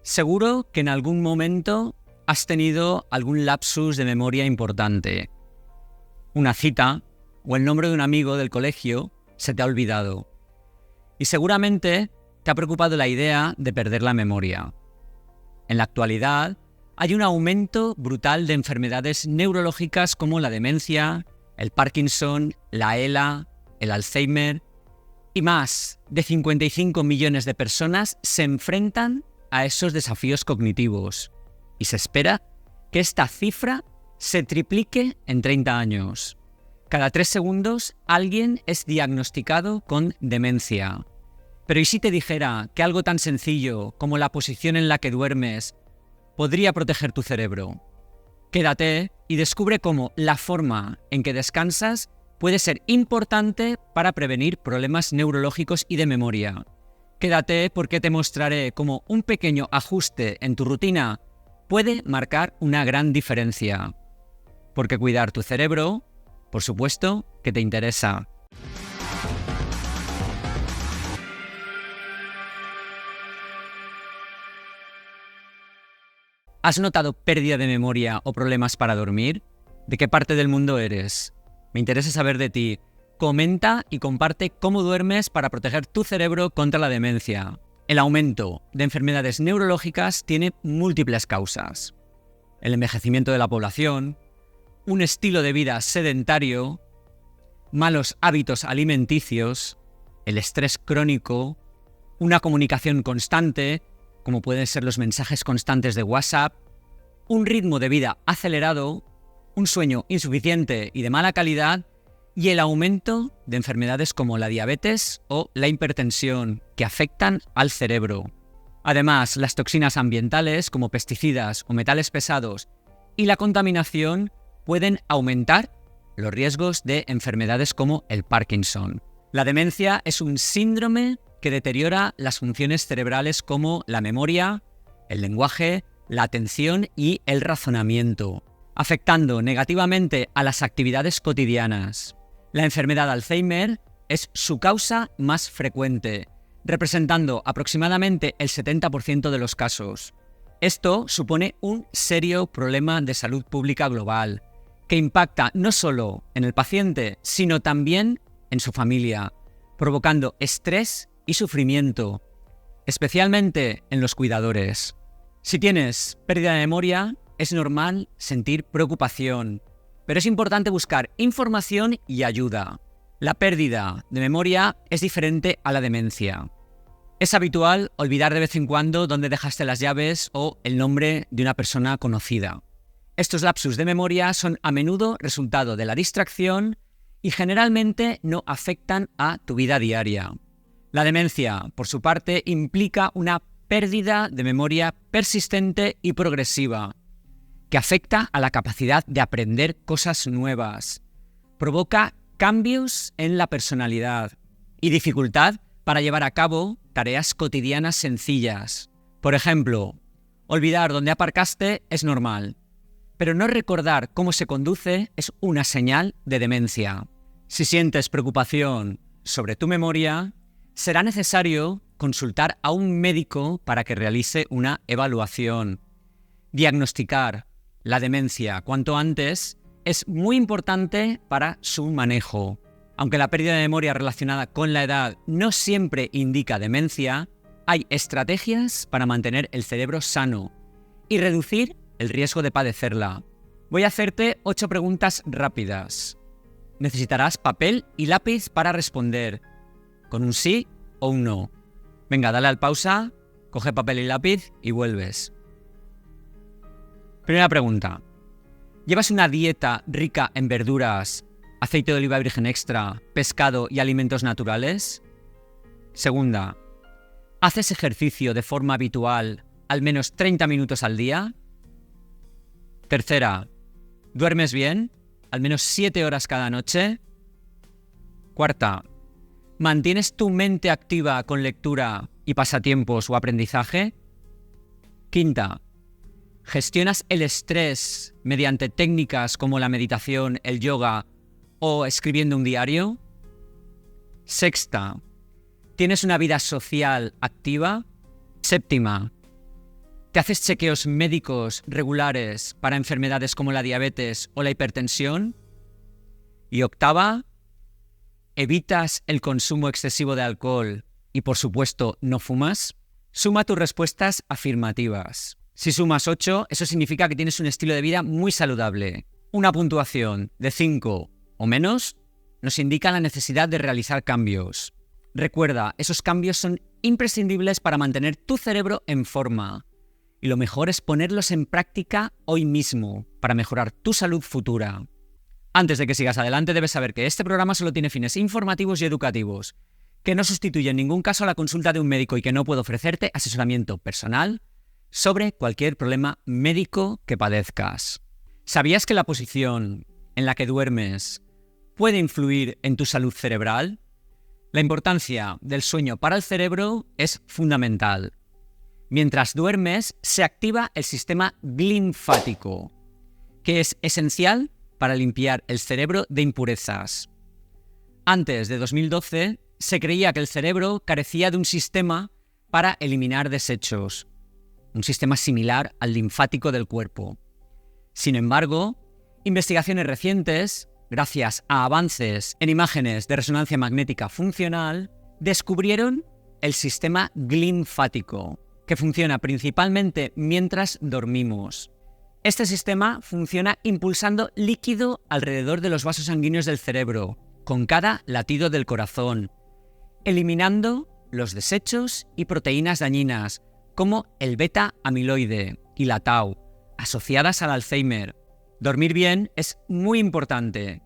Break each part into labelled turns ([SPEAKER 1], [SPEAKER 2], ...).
[SPEAKER 1] Seguro que en algún momento has tenido algún lapsus de memoria importante. Una cita o el nombre de un amigo del colegio se te ha olvidado. Y seguramente te ha preocupado la idea de perder la memoria. En la actualidad, hay un aumento brutal de enfermedades neurológicas como la demencia, el Parkinson, la ELA, el Alzheimer, y más de 55 millones de personas se enfrentan a esos desafíos cognitivos. Y se espera que esta cifra se triplique en 30 años. Cada 3 segundos alguien es diagnosticado con demencia. Pero ¿y si te dijera que algo tan sencillo como la posición en la que duermes podría proteger tu cerebro? Quédate y descubre cómo la forma en que descansas puede ser importante para prevenir problemas neurológicos y de memoria. Quédate porque te mostraré cómo un pequeño ajuste en tu rutina puede marcar una gran diferencia. Porque cuidar tu cerebro, por supuesto, que te interesa. ¿Has notado pérdida de memoria o problemas para dormir? ¿De qué parte del mundo eres? Me interesa saber de ti. Comenta y comparte cómo duermes para proteger tu cerebro contra la demencia. El aumento de enfermedades neurológicas tiene múltiples causas. El envejecimiento de la población, un estilo de vida sedentario, malos hábitos alimenticios, el estrés crónico, una comunicación constante, como pueden ser los mensajes constantes de WhatsApp, un ritmo de vida acelerado, un sueño insuficiente y de mala calidad, y el aumento de enfermedades como la diabetes o la hipertensión, que afectan al cerebro. Además, las toxinas ambientales como pesticidas o metales pesados y la contaminación pueden aumentar los riesgos de enfermedades como el Parkinson. La demencia es un síndrome que deteriora las funciones cerebrales como la memoria, el lenguaje, la atención y el razonamiento, afectando negativamente a las actividades cotidianas. La enfermedad de Alzheimer es su causa más frecuente, representando aproximadamente el 70% de los casos. Esto supone un serio problema de salud pública global, que impacta no solo en el paciente, sino también en su familia, provocando estrés y sufrimiento, especialmente en los cuidadores. Si tienes pérdida de memoria, es normal sentir preocupación, pero es importante buscar información y ayuda. La pérdida de memoria es diferente a la demencia. Es habitual olvidar de vez en cuando dónde dejaste las llaves o el nombre de una persona conocida. Estos lapsus de memoria son a menudo resultado de la distracción y generalmente no afectan a tu vida diaria. La demencia, por su parte, implica una pérdida de memoria persistente y progresiva, que afecta a la capacidad de aprender cosas nuevas, provoca cambios en la personalidad y dificultad para llevar a cabo tareas cotidianas sencillas. Por ejemplo, olvidar dónde aparcaste es normal, pero no recordar cómo se conduce es una señal de demencia. Si sientes preocupación sobre tu memoria, será necesario consultar a un médico para que realice una evaluación. Diagnosticar la demencia cuanto antes es muy importante para su manejo. Aunque la pérdida de memoria relacionada con la edad no siempre indica demencia, hay estrategias para mantener el cerebro sano y reducir el riesgo de padecerla. Voy a hacerte 8 preguntas rápidas. Necesitarás papel y lápiz para responder, con un sí o un no. Venga, dale al pausa, coge papel y lápiz y vuelves. Primera pregunta. ¿Llevas una dieta rica en verduras, aceite de oliva virgen extra, pescado y alimentos naturales? Segunda. ¿Haces ejercicio de forma habitual al menos 30 minutos al día? Tercera. ¿Duermes bien? ¿Al menos 7 horas cada noche? Cuarta. ¿Mantienes tu mente activa con lectura y pasatiempos o aprendizaje? Quinta. ¿Gestionas el estrés mediante técnicas como la meditación, el yoga o escribiendo un diario? Sexta. ¿Tienes una vida social activa? Séptima. ¿Te haces chequeos médicos regulares para enfermedades como la diabetes o la hipertensión? Y octava, ¿evitas el consumo excesivo de alcohol y, por supuesto, no fumas? Suma tus respuestas afirmativas. Si sumas 8, eso significa que tienes un estilo de vida muy saludable. Una puntuación de 5 o menos nos indica la necesidad de realizar cambios. Recuerda, esos cambios son imprescindibles para mantener tu cerebro en forma. Y lo mejor es ponerlos en práctica hoy mismo para mejorar tu salud futura. Antes de que sigas adelante, debes saber que este programa solo tiene fines informativos y educativos, que no sustituye en ningún caso la consulta de un médico y que no puede ofrecerte asesoramiento personal sobre cualquier problema médico que padezcas. ¿Sabías que la posición en la que duermes puede influir en tu salud cerebral? La importancia del sueño para el cerebro es fundamental. Mientras duermes, se activa el sistema linfático, que es esencial para limpiar el cerebro de impurezas. Antes de 2012, se creía que el cerebro carecía de un sistema para eliminar desechos, un sistema similar al linfático del cuerpo. Sin embargo, investigaciones recientes, gracias a avances en imágenes de resonancia magnética funcional, descubrieron el sistema linfático, que funciona principalmente mientras dormimos. Este sistema funciona impulsando líquido alrededor de los vasos sanguíneos del cerebro, con cada latido del corazón, eliminando los desechos y proteínas dañinas, como el beta-amiloide y la tau, asociadas al Alzheimer. Dormir bien es muy importante,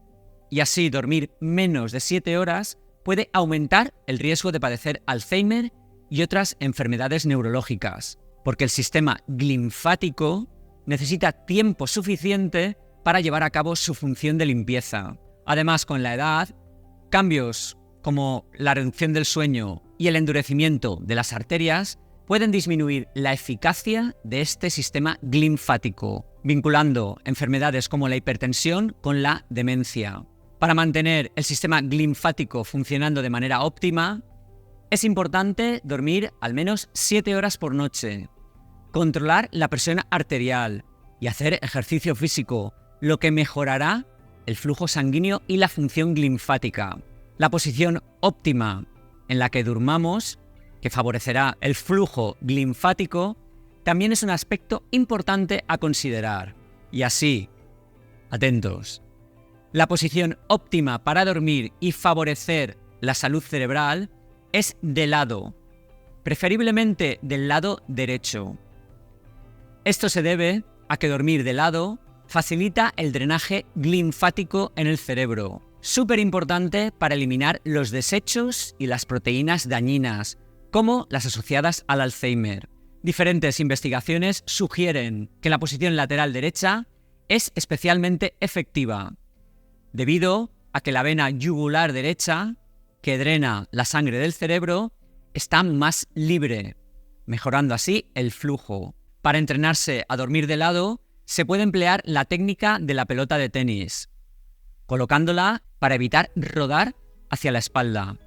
[SPEAKER 1] y así dormir menos de 7 horas puede aumentar el riesgo de padecer Alzheimer y otras enfermedades neurológicas, porque el sistema linfático necesita tiempo suficiente para llevar a cabo su función de limpieza. Además, con la edad, cambios como la reducción del sueño y el endurecimiento de las arterias pueden disminuir la eficacia de este sistema linfático, vinculando enfermedades como la hipertensión con la demencia. Para mantener el sistema linfático funcionando de manera óptima, es importante dormir al menos 7 horas por noche, controlar la presión arterial y hacer ejercicio físico, lo que mejorará el flujo sanguíneo y la función linfática. La posición óptima en la que durmamos, que favorecerá el flujo linfático, también es un aspecto importante a considerar. Y así, atentos, la posición óptima para dormir y favorecer la salud cerebral es de lado, preferiblemente del lado derecho. Esto se debe a que dormir de lado facilita el drenaje linfático en el cerebro, súper importante para eliminar los desechos y las proteínas dañinas, como las asociadas al Alzheimer. Diferentes investigaciones sugieren que la posición lateral derecha es especialmente efectiva, debido a que la vena yugular derecha, que drena la sangre del cerebro, está más libre, mejorando así el flujo. Para entrenarse a dormir de lado, se puede emplear la técnica de la pelota de tenis, colocándola para evitar rodar hacia la espalda.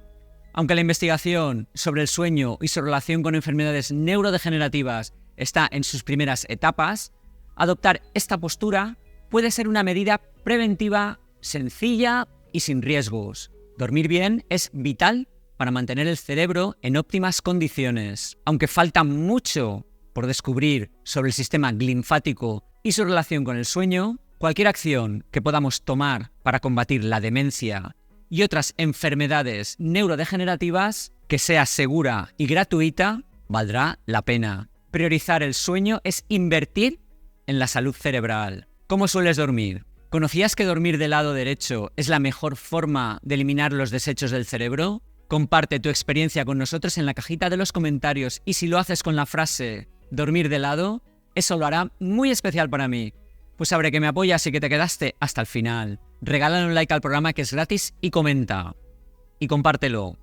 [SPEAKER 1] Aunque la investigación sobre el sueño y su relación con enfermedades neurodegenerativas está en sus primeras etapas, adoptar esta postura puede ser una medida preventiva sencilla y sin riesgos. Dormir bien es vital para mantener el cerebro en óptimas condiciones. Aunque falta mucho por descubrir sobre el sistema linfático y su relación con el sueño, cualquier acción que podamos tomar para combatir la demencia y otras enfermedades neurodegenerativas que sea segura y gratuita, valdrá la pena. Priorizar el sueño es invertir en la salud cerebral. ¿Cómo sueles dormir? ¿Conocías que dormir del lado derecho es la mejor forma de eliminar los desechos del cerebro? Comparte tu experiencia con nosotros en la cajita de los comentarios y si lo haces con la frase dormir de lado, eso lo hará muy especial para mí, pues sabré que me apoyas y que te quedaste hasta el final. Regálale un like al programa que es gratis y comenta. Y compártelo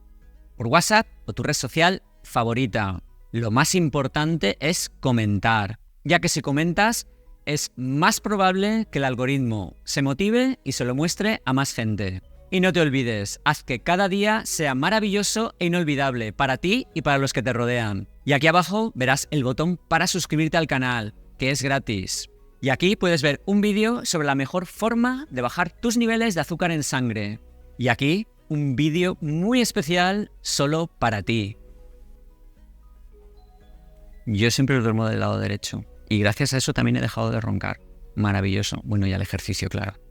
[SPEAKER 1] por WhatsApp o tu red social favorita. Lo más importante es comentar, ya que si comentas es más probable que el algoritmo se motive y se lo muestre a más gente. Y no te olvides, haz que cada día sea maravilloso e inolvidable para ti y para los que te rodean. Y aquí abajo verás el botón para suscribirte al canal, que es gratis. Y aquí puedes ver un vídeo sobre la mejor forma de bajar tus niveles de azúcar en sangre. Y aquí un vídeo muy especial solo para ti. Yo siempre duermo del lado derecho. Y gracias a eso también he dejado de roncar. Maravilloso. Bueno, y al ejercicio, claro.